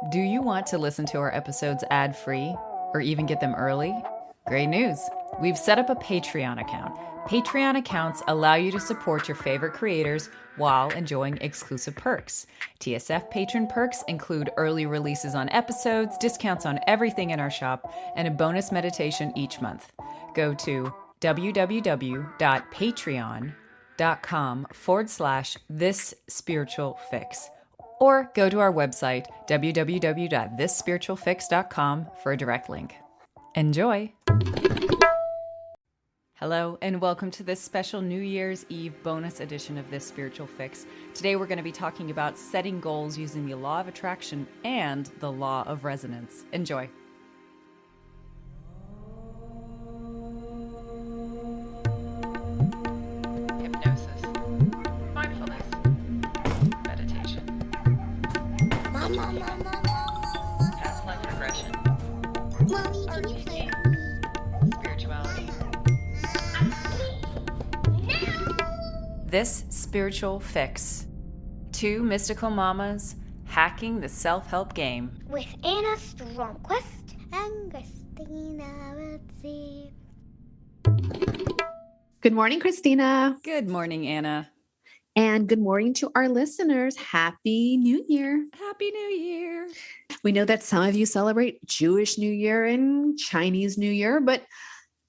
Do you want to listen to our episodes ad-free or even get them early? Great news! We've set up a Patreon account. Patreon accounts allow you to support your favorite creators while enjoying exclusive perks. TSF patron perks include early releases on episodes, discounts on everything in our shop, and a bonus meditation each month. Go to www.patreon.com/thisspiritualfix or go to our website www.thisspiritualfix.com for a direct link. Enjoy! Hello, and welcome to this special New Year's Eve bonus edition of This Spiritual Fix. Today we're going to be talking about setting goals using the law of attraction and the law of resonance. Enjoy. Hypnosis, mindfulness, meditation, past life regression, RPG, spirituality. This Spiritual Fix. Two mystical mamas hacking the self-help game. With Anna Stromquist and Christina Ritzy. Good morning, Christina. Good morning, Anna. And good morning to our listeners. Happy New Year. Happy New Year. We know that some of you celebrate Jewish New Year and Chinese New Year, but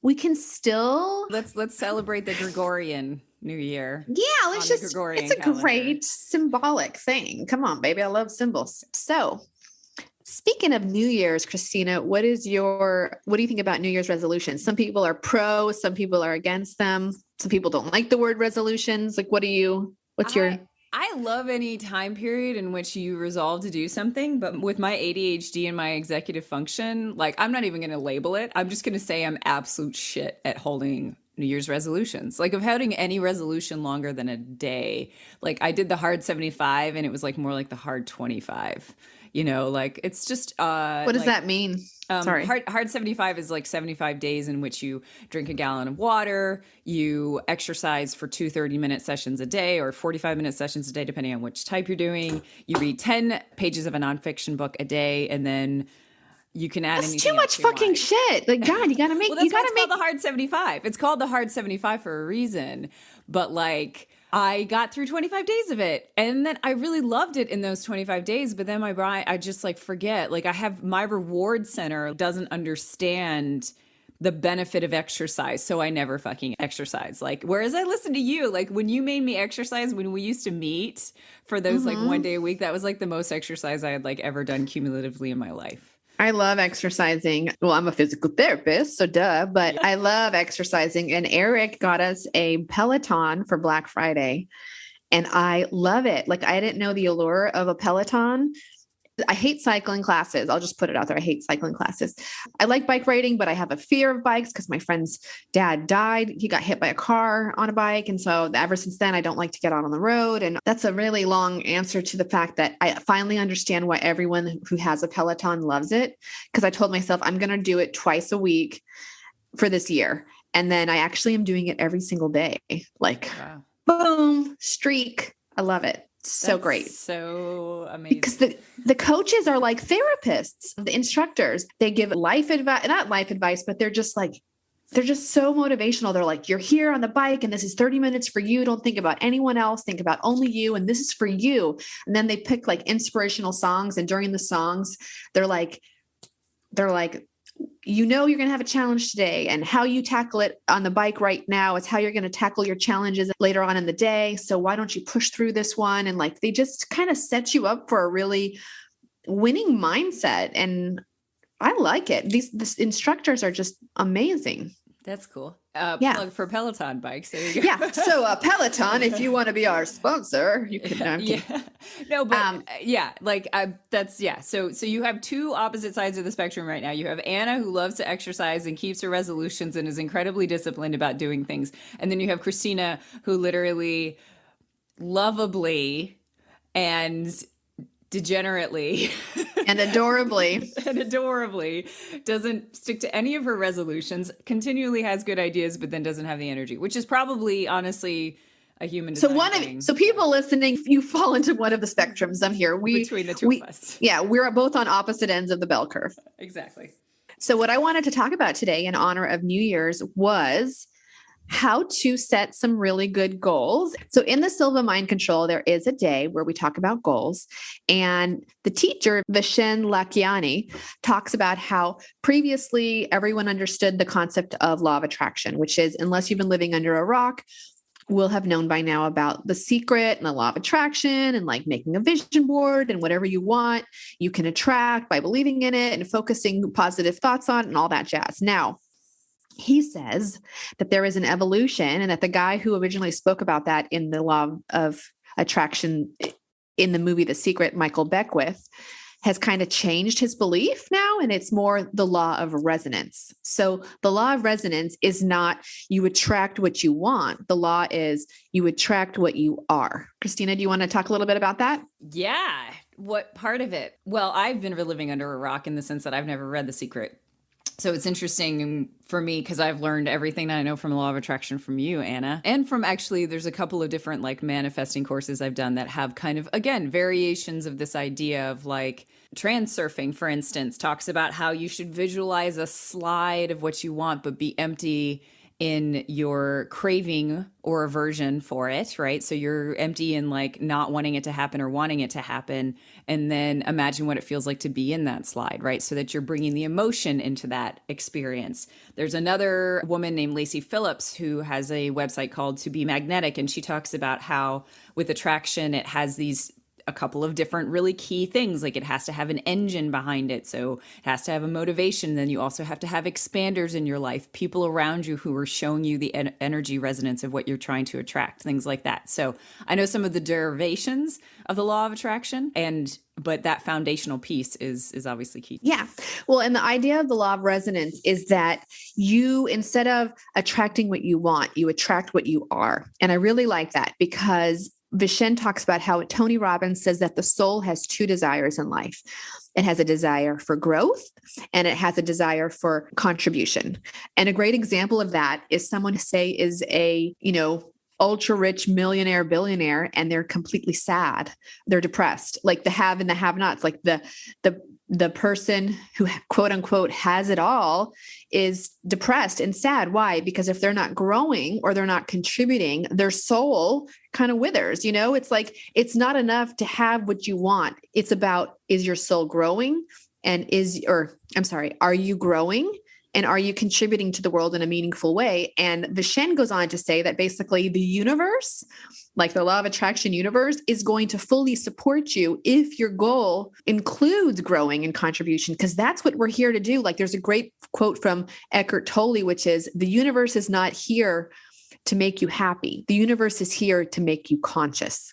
we can still... Let's celebrate the Gregorian New Year. Yeah, let's on the just... Gregorian It's a calendar. great symbolic thing. Come on, baby. I love symbols. So speaking of New Year's, Christina, what do you think about New Year's resolutions? Some people are pro, some people are against them. Some people don't like the word resolutions. Like, what's your... I love any time period in which you resolve to do something, but with my ADHD and my executive function, like I'm not even going to label it. I'm just going to say I'm absolute shit at holding New Year's resolutions. Like of holding any resolution longer than a day. Like I did the hard 75 and it was like more like the hard 25. You know, like it's just What does that mean? Sorry. Hard 75 is like 75 days in which you drink a gallon of water, you exercise for 2 30-minute sessions a day or 45-minute sessions a day, depending on which type you're doing. You read 10 pages of a nonfiction book a day, and then you can add That's anything too much else you fucking want. shit. Like, God, you gotta make, Well, that's you why gotta it's make, called the hard 75. It's called the hard 75 for a reason. But like, I got through 25 days of it, and then I really loved it in those 25 days. But then my brain, I just like forget. Like I have my reward center doesn't understand the benefit of exercise, so I never fucking exercise. Like, whereas I listen to you, like when you made me exercise when we used to meet for those like one day a week, that was like the most exercise I had like ever done cumulatively in my life. I love exercising. Well, I'm a physical therapist, so duh, but I love exercising. And Eric got us a Peloton for Black Friday, and I love it. Like, I didn't know the allure of a Peloton. I hate cycling classes. I'll just put it out there. I hate cycling classes. I like bike riding, but I have a fear of bikes because my friend's dad died. He got hit by a car on a bike. And so ever since then, I don't like to get out on the road. And that's a really long answer to the fact that I finally understand why everyone who has a Peloton loves it. Because I told myself I'm going to do it twice a week for this year. And then I actually am doing it every single day. Like, Wow. boom, streak. I love it. So That's great. So amazing. Because the coaches are like therapists, the instructors, they give life advice, not life advice, but they're just so motivational. They're like, you're here on the bike and this is 30 minutes for you. Don't think about anyone else. Think about only you. And this is for you. And then they pick like inspirational songs. And during the songs, they're like, you know, you're going to have a challenge today, and how you tackle it on the bike right now is how you're going to tackle your challenges later on in the day. So why don't you push through this one? And like, they just kind of set you up for a really winning mindset. And I like it. These instructors are just amazing. That's cool. Yeah. Plug for Peloton bikes. There you go. Yeah. So Peloton, if you want to be our sponsor, you can. No, I'm kidding. Yeah. No, but that's yeah. So you have two opposite sides of the spectrum right now. You have Anna, who loves to exercise and keeps her resolutions and is incredibly disciplined about doing things, and then you have Christina, who literally, lovably, and degenerately and adorably doesn't stick to any of her resolutions, continually has good ideas, but then doesn't have the energy, which is probably honestly a human So design thing. so people listening, you fall into one of the spectrums. I'm here. Between the two of us. Yeah, we're both on opposite ends of the bell curve. Exactly. So what I wanted to talk about today in honor of New Year's was how to set some really good goals. So in the Silva Mind Control, there is a day where we talk about goals. And the teacher, Vishen Lakhiani, talks about how previously everyone understood the concept of law of attraction, which is, unless you've been living under a rock, we'll have known by now about The Secret and the law of attraction and like making a vision board, and whatever you want, you can attract by believing in it and focusing positive thoughts on it and all that jazz. Now, he says that there is an evolution, and that the guy who originally spoke about that in the law of attraction in the movie The Secret, Michael Beckwith, has kind of changed his belief now, and it's more the law of resonance. So the law of resonance is not you attract what you want. The law is you attract what you are. Christina, do you want to talk a little bit about that? Yeah. What part of it? Well, I've been living under a rock in the sense that I've never read The Secret. So it's interesting for me because I've learned everything that I know from the law of attraction from you, Anna, and from actually there's a couple of different like manifesting courses I've done that have kind of, again, variations of this idea of like transurfing, for instance, talks about how you should visualize a slide of what you want, but be empty in your craving or aversion for it, right? So you're empty in like not wanting it to happen or wanting it to happen. And then imagine what it feels like to be in that slide, right? So that you're bringing the emotion into that experience. There's another woman named Lacey Phillips who has a website called To Be Magnetic. And she talks about how with attraction, it has a couple of different really key things. Like it has to have an engine behind it. So it has to have a motivation. Then you also have to have expanders in your life, people around you who are showing you the energy resonance of what you're trying to attract, things like that. So I know some of the derivations of the law of attraction, but that foundational piece is obviously key. Yeah. Well, and the idea of the law of resonance is that you, instead of attracting what you want, you attract what you are. And I really like that because Vishen talks about how Tony Robbins says that the soul has two desires in life. It has a desire for growth and it has a desire for contribution. And a great example of that is someone, say, is a, ultra rich millionaire, billionaire, and they're completely sad. They're depressed, like the have and the have nots, like the person who quote unquote has it all is depressed and sad. Why? Because if they're not growing or they're not contributing, their soul kind of withers. It's like, it's not enough to have what you want. It's about, is your soul growing? And are you growing? And are you contributing to the world in a meaningful way? And Vishen goes on to say that basically the universe, like the law of attraction universe, is going to fully support you if your goal includes growing and contribution, because that's what we're here to do. Like there's a great quote from Eckhart Tolle, which is, the universe is not here to make you happy. The universe is here to make you conscious.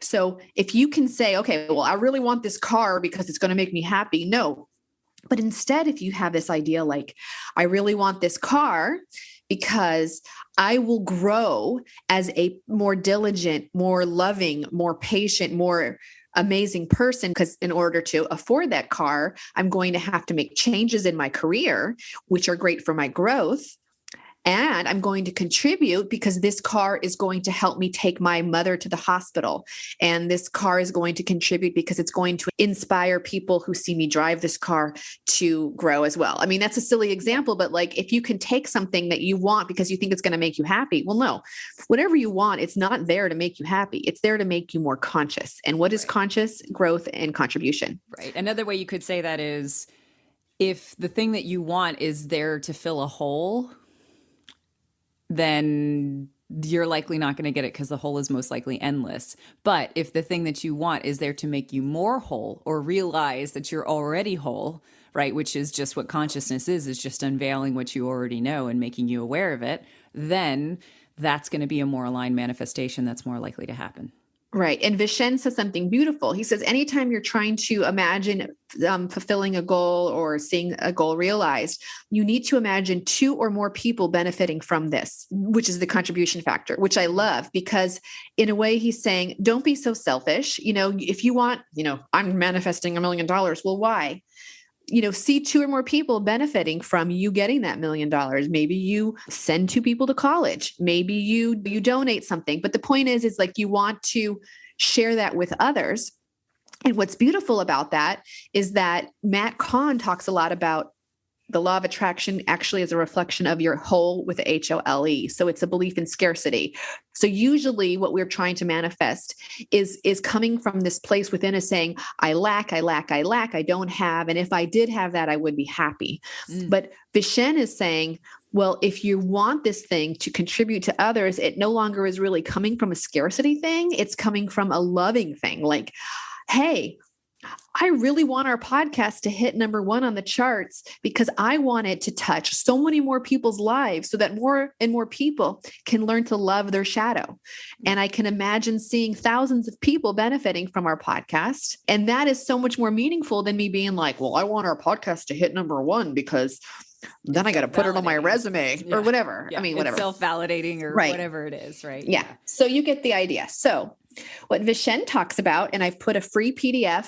So if you can say, okay, well, I really want this car because it's going to make me happy. No. But instead, if you have this idea, like, I really want this car because I will grow as a more diligent, more loving, more patient, more amazing person, because in order to afford that car, I'm going to have to make changes in my career, which are great for my growth. And I'm going to contribute because this car is going to help me take my mother to the hospital. And this car is going to contribute because it's going to inspire people who see me drive this car to grow as well. I mean, that's a silly example, but like if you can take something that you want because you think it's going to make you happy, well, no, whatever you want, it's not there to make you happy. It's there to make you more conscious. And what is conscious? Growth and contribution. Right. Another way you could say that is, if the thing that you want is there to fill a hole, then you're likely not going to get it because the hole is most likely endless. But if the thing that you want is there to make you more whole or realize that you're already whole, right, which is just what consciousness is just unveiling what you already know and making you aware of it, then that's going to be a more aligned manifestation that's more likely to happen. Right. And Vishen says something beautiful. He says, anytime you're trying to imagine fulfilling a goal or seeing a goal realized, you need to imagine two or more people benefiting from this, which is the contribution factor, which I love because in a way he's saying, don't be so selfish. If you want, I'm manifesting $1 million. Well, why? see 2 or more people benefiting from you getting that $1 million. Maybe you send 2 people to college. Maybe you donate something. But the point is like you want to share that with others. And what's beautiful about that is that Kahn talks a lot about the law of attraction actually is a reflection of your whole with HOLE. So it's a belief in scarcity. So usually what we're trying to manifest is coming from this place within us saying, I lack, I don't have. And if I did have that, I would be happy. But Vishen is saying, well, if you want this thing to contribute to others, it no longer is really coming from a scarcity thing. It's coming from a loving thing. Like, hey, I really want our podcast to hit number 1 on the charts because I want it to touch so many more people's lives so that more and more people can learn to love their shadow. And I can imagine seeing thousands of people benefiting from our podcast. And that is so much more meaningful than me being like, well, I want our podcast to hit number 1 because then I got to put it on my resume or whatever. Yeah. I mean, whatever. It's self-validating or whatever it is, right? Yeah. So you get the idea. So what Vishen talks about, and I've put a free PDF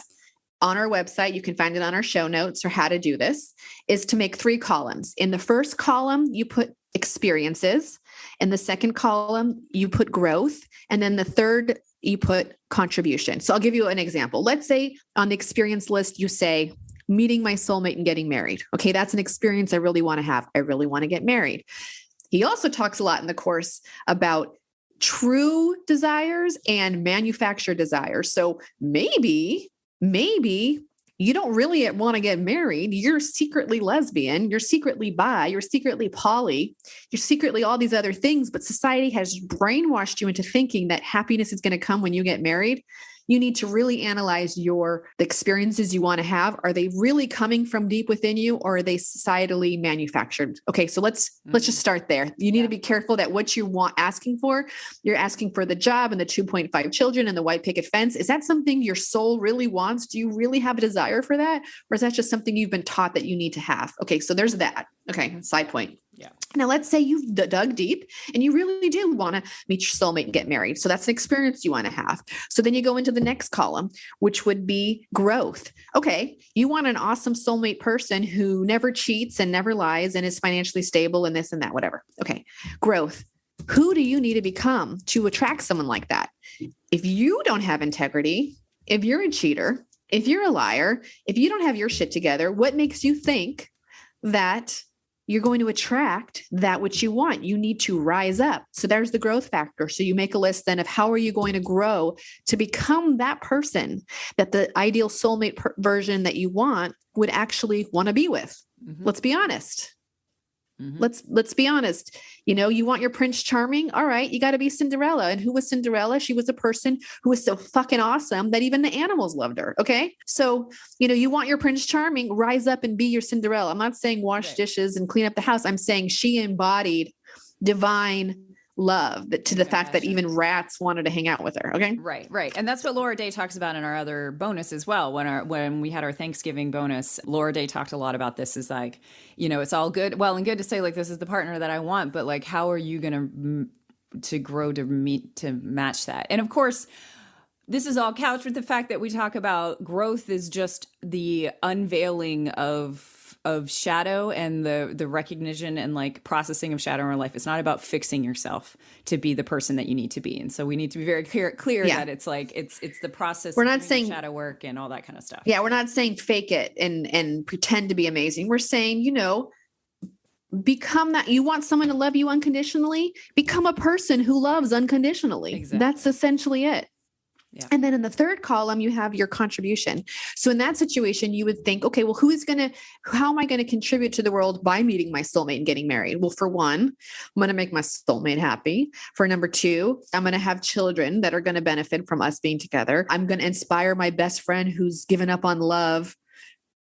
on our website, you can find it on our show notes or how to do this, is to make 3 columns. In the first column, you put experiences. In the second column, you put growth. And then the third, you put contribution. So I'll give you an example. Let's say on the experience list, you say, meeting my soulmate and getting married. Okay, that's an experience I really want to have. I really want to get married. He also talks a lot in the course about true desires and manufactured desires. So maybe you don't really want to get married. You're secretly lesbian. You're secretly bi. You're secretly poly. You're secretly all these other things. But society has brainwashed you into thinking that happiness is going to come when you get married. You need to really analyze the experiences you want to have. Are they really coming from deep within you, or are they societally manufactured? Okay, so let's just start there. You need to be careful that what you want you're asking for the job and the 2.5 children and the white picket fence. Is that something your soul really wants? Do you really have a desire for that? Or is that just something you've been taught that you need to have? Okay, so there's that. Okay, side point. Yeah. Now, let's say you've dug deep and you really do want to meet your soulmate and get married. So that's an experience you want to have. So then you go into the next column, which would be growth. Okay, you want an awesome soulmate person who never cheats and never lies and is financially stable and this and that, whatever. Okay, growth. Who do you need to become to attract someone like that? If you don't have integrity, if you're a cheater, if you're a liar, if you don't have your shit together, what makes you think that you're going to attract that which you want? You need to rise up. So there's the growth factor. So you make a list then of how are you going to grow to become that person that the ideal soulmate version that you want would actually want to be with. Mm-hmm. Let's be honest. Mm-hmm. Let's be honest. You want your Prince Charming. All right. You got to be Cinderella. And who was Cinderella? She was a person who was so fucking awesome that even the animals loved her. Okay. So, you want your Prince Charming, rise up and be your Cinderella. I'm not saying wash dishes and clean up the house. I'm saying she embodied divine love to the fact that even rats wanted to hang out with her. Okay. Right. And that's what Laura Day talks about in our other bonus as well. When we had our Thanksgiving bonus, Laura Day talked a lot about this is like, it's all good. Well, and good to say like, this is the partner that I want, but like, how are you going to grow to match that? And of course, this is all couched with the fact that we talk about growth is just the unveiling of shadow and the recognition and like processing of shadow in our life. It's not about fixing yourself to be the person that you need to be. And so we need to be very clear that it's like, it's the process. We're not saying shadow work and all that kind of stuff. Yeah. We're not saying fake it and pretend to be amazing. We're saying, become that. You want someone to love you unconditionally, become a person who loves unconditionally. Exactly. That's essentially it. Yeah. And then in the third column, you have your contribution. So in that situation, you would think, okay, well, how am I going to contribute to the world by meeting my soulmate and getting married? Well, for one, I'm going to make my soulmate happy. For number 2, I'm going to have children that are going to benefit from us being together. I'm going to inspire my best friend who's given up on love.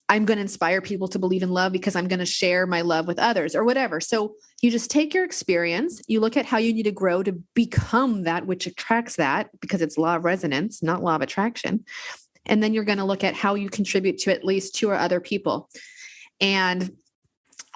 I'm going to inspire people to believe in love because I'm going to share my love with others or whatever. So you just take your experience, you look at how you need to grow to become that which attracts that, because it's law of resonance, not law of attraction. And then you're going to look at how you contribute to at least 2 or other people. And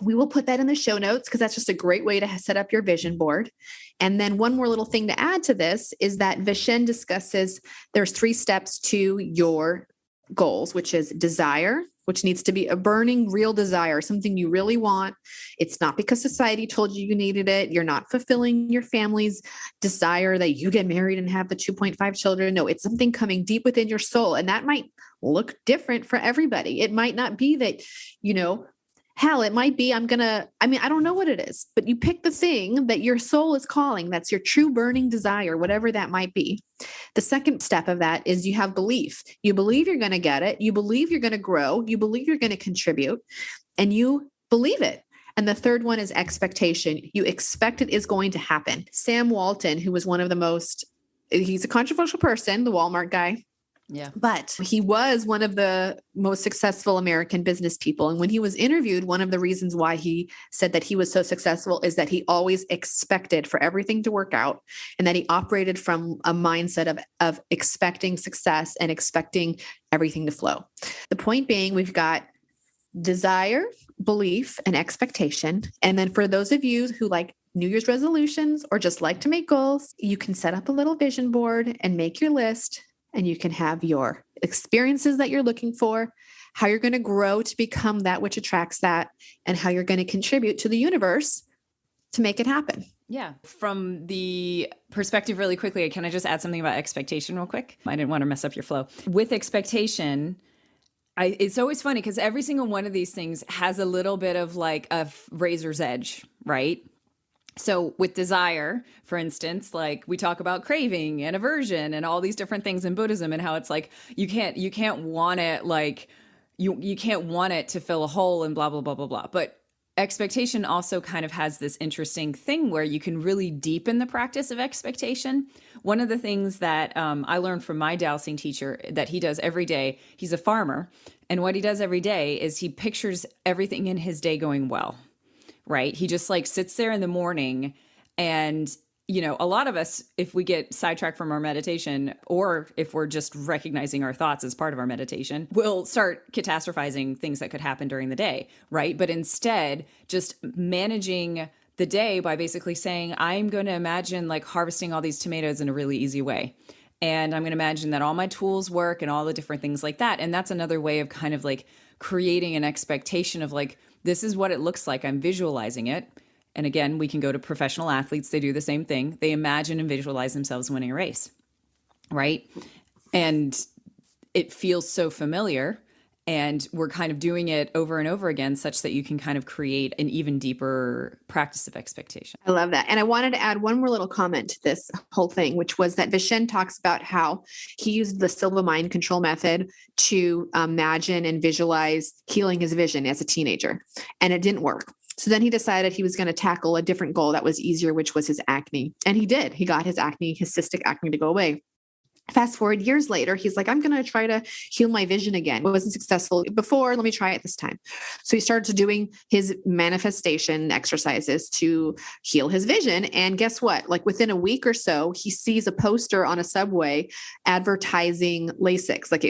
we will put that in the show notes because that's just a great way to set up your vision board. And then one more little thing to add to this is that Vishen discusses there's 3 steps to your goals, which is desire, which needs to be a burning, real desire, something you really want. It's not because society told you you needed it. You're not fulfilling your family's desire that you get married and have the 2.5 children. No, it's something coming deep within your soul. And that might look different for everybody. It might not be that, hell, it might be, I don't know what it is, but you pick the thing that your soul is calling. That's your true burning desire, whatever that might be. The second step of that is you have belief. You believe you're going to get it. You believe you're going to grow. You believe you're going to contribute, and you believe it. And the third one is expectation. You expect it is going to happen. Sam Walton, who was he's a controversial person, the Walmart guy. Yeah. But he was one of the most successful American business people. And when he was interviewed, one of the reasons why he said that he was so successful is that he always expected for everything to work out, and that he operated from a mindset of expecting success and expecting everything to flow. The point being, we've got desire, belief, and expectation. And then for those of you who like New Year's resolutions or just like to make goals, you can set up a little vision board and make your list. And you can have your experiences that you're looking for, how you're going to grow to become that which attracts that, and how you're going to contribute to the universe to make it happen. Yeah. From the perspective really quickly, can I just add something about expectation real quick? I didn't want to mess up your flow. With expectation, it's always funny because every single one of these things has a little bit of like a razor's edge, right? So with desire, for instance, like we talk about craving and aversion and all these different things in Buddhism, and how it's like you can't want it, like you can't want it to fill a hole and blah blah blah blah blah. But expectation also kind of has this interesting thing where you can really deepen the practice of expectation. One of the things that I learned from my dowsing teacher that he does every day, he's a farmer, and what he does every day is he pictures everything in his day going well. Right? He just like sits there in the morning, and, a lot of us, if we get sidetracked from our meditation, or if we're just recognizing our thoughts as part of our meditation, we'll start catastrophizing things that could happen during the day. Right? But instead, just managing the day by basically saying, I'm going to imagine like harvesting all these tomatoes in a really easy way. And I'm going to imagine that all my tools work and all the different things like that. And that's another way of kind of like creating an expectation of like, this is what it looks like. I'm visualizing it. And again, we can go to professional athletes. They do the same thing. They imagine and visualize themselves winning a race, right? And it feels so familiar. And we're kind of doing it over and over again, such that you can kind of create an even deeper practice of expectation. I love that. And I wanted to add one more little comment to this whole thing, which was that Vishen talks about how he used the Silva mind control method to imagine and visualize healing his vision as a teenager. And it didn't work. So then he decided he was going to tackle a different goal that was easier, which was his acne. And he did. He got his cystic acne to go away. Fast forward years later, he's like, I'm going to try to heal my vision again. It wasn't successful before. Let me try it this time. So he started doing his manifestation exercises to heal his vision. And guess what? Like within a week or so, he sees a poster on a subway advertising LASIK. Like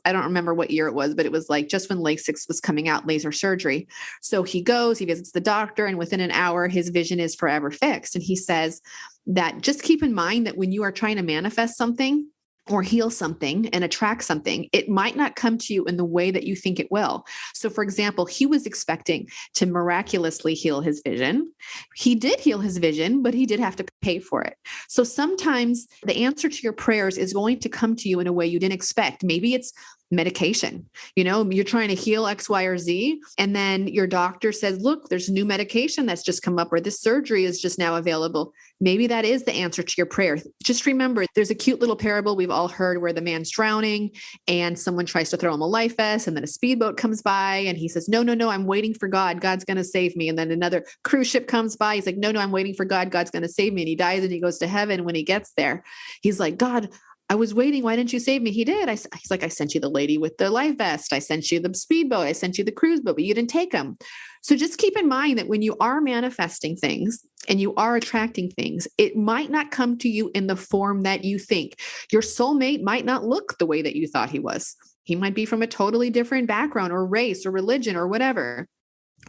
I don't remember what year it was, but it was like just when LASIK was coming out, laser surgery. So he visits the doctor, and within an hour, his vision is forever fixed. And he says that just keep in mind that when you are trying to manifest something or heal something and attract something, it might not come to you in the way that you think it will. So for example, he was expecting to miraculously heal his vision. He did heal his vision, but he did have to pay for it. So sometimes the answer to your prayers is going to come to you in a way you didn't expect. Maybe it's medication. You're trying to heal X, Y, or Z. And then your doctor says, look, there's new medication that's just come up, or this surgery is just now available. Maybe that is the answer to your prayer. Just remember, there's a cute little parable we've all heard where the man's drowning and someone tries to throw him a life vest, and then a speedboat comes by and he says, no, I'm waiting for God. God's going to save me. And then another cruise ship comes by. He's like, no, I'm waiting for God. God's going to save me. And he dies and he goes to heaven. When he gets there, he's like, God, I was waiting. Why didn't you save me? He did. He's like, I sent you the lady with the life vest. I sent you the speedboat. I sent you the cruise boat, but you didn't take them. So just keep in mind that when you are manifesting things and you are attracting things, it might not come to you in the form that you think. Your soulmate might not look the way that you thought he was. He might be from a totally different background or race or religion or whatever.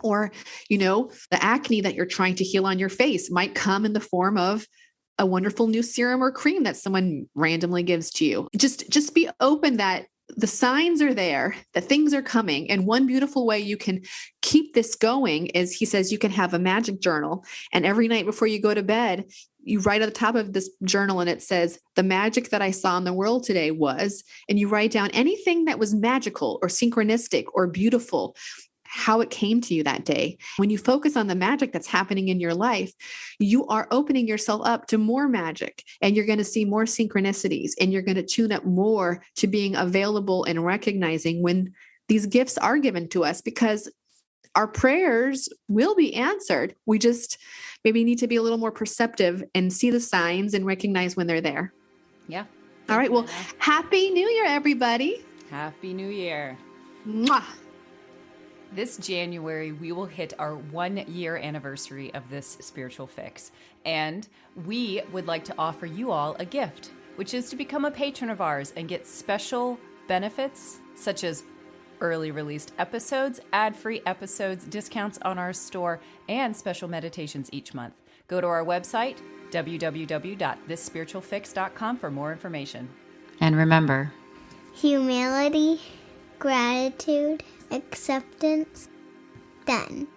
Or, the acne that you're trying to heal on your face might come in the form of a wonderful new serum or cream that someone randomly gives to you. Just be open that the signs are there that things are coming. And one beautiful way you can keep this going is, he says, you can have a magic journal. And every night before you go to bed, you write at the top of this journal and it says, the magic that I saw in the world today was, and you write down anything that was magical or synchronistic or beautiful, how it came to you that day. When you focus on the magic that's happening in your life, you are opening yourself up to more magic, and you're going to see more synchronicities, and you're going to tune up more to being available and recognizing when these gifts are given to us, because our prayers will be answered. We just maybe need to be a little more perceptive and see the signs and recognize when they're there. Yeah. All right. Well, Happy New Year, everybody. Happy New Year. Mwah. This January, we will hit our 1-year anniversary of this spiritual fix. And we would like to offer you all a gift, which is to become a patron of ours and get special benefits such as early released episodes, ad-free episodes, discounts on our store, and special meditations each month. Go to our website, www.thisspiritualfix.com, for more information. And remember, Humility, gratitude, acceptance, done.